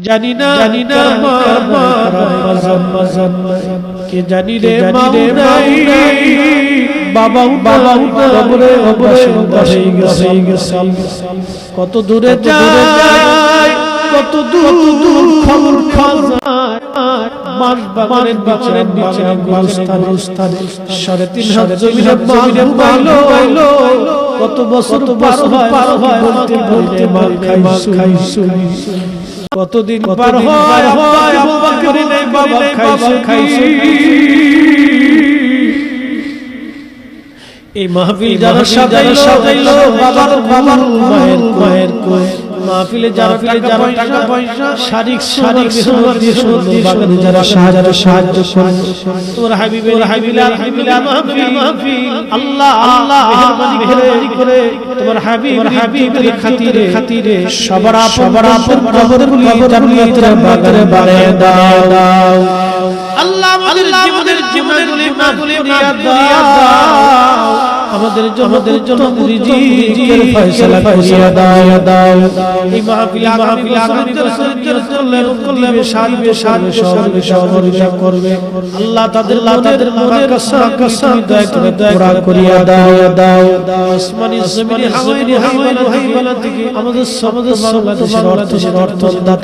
জানি না কে জানি রে বাবা কবরে হয়ে গেছে কত দূরে যায় কত দূর খবর মাস বাগানের নিচে গোরস্থানে 3.5 জমিনে বাইলো কত বছর পার হয় বলতে মার খাইছো কতদিন পার হয় আবু বকর নেই বাবা খাইছো এই মাহফিল যারা সাজাইলো বাবার মায়ের মাহফিলে যারা টাকা পয়সা শারীরিক বাগানে যারা সাহায্য করে তোমার হাবিবের মাহফিল আল্লাহ মেহেরবানি করে তোমার হাবিবের খাতিরে সবার আপন কবরগুলি জান্নাতের বাগানে বানিয়ে দাও আল্লাহ আমাদের জীবনের গুনাহগুলি মাফ করিয়া দাও আমাদের জন্য রিজিকের ফয়সালা করিয়া দাও এই মাহফিল আগামী বছর করলে সাহায্য করবে আল্লাহ তাদের মনের কাসা দয়া করিয়া দাও আসমানি জমিনি হাওয়ালা থেকে আমাদের বাংলাদেশের অর্থদা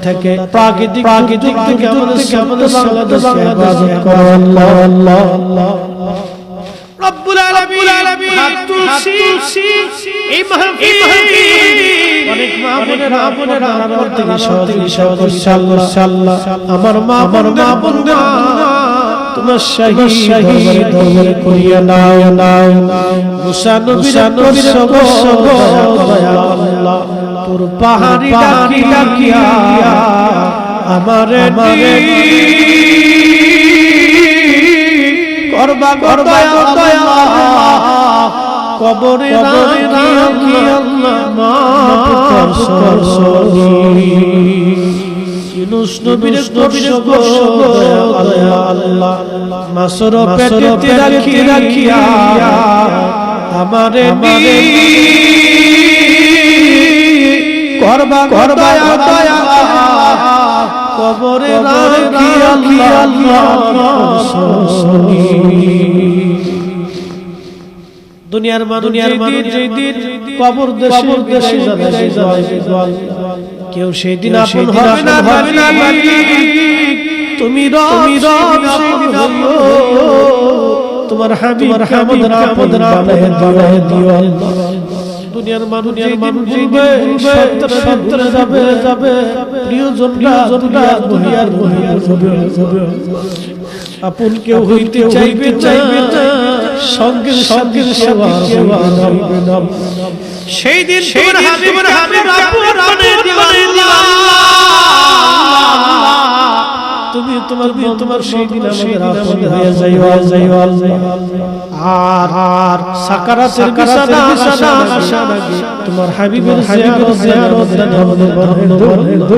থেকে প্রাকৃতিক থেকে আমাদের বাংলাদেশ করো আল্লাহ রব্বুল আলামিন হাত তুলছি এই মাহফিল অনেক মা বোনেরা আমার থেকে ইনশাআল্লাহ আমার মা বোনেরা তোমার শাহী দরবারে করিয়া নাও মুসা নবীর সগো আল্লাহ তোর পাহাড়ি ডাকিয়া আমারে করবা দয়া কবরে রাখি আল্লাহ মাফ কর ইউনূস নবীর দয়া আল্লাহ মাসর পেটে রাখিয়া আমারে করবা দয়া কবরে রাখি আল্লাহ দুনিয়ার মানুষ যেদিন কবর দেশে যাবে কেউ সেই দিন আপন হবে না তুমি তোমার হাবিব আপন বানায়ে দিও আল্লাহ দুনিয়ার মানুষ যাবে প্রিয়জনরা দুনিয়ার আপন কেউ হইতে চাইবে সঙ্গে সেবা হইবে না সেই দিন তোমার হাবিব আপন বানায়ে দিও আল্লাহ তুমি তোমার সেই দিন আমাদের আপন হয়ে যাইও আল্লাহ আর সাকারাতের বিছানা আশা লাগে তোমার হাবিবের জিয়ারত আমাদের বন্ধ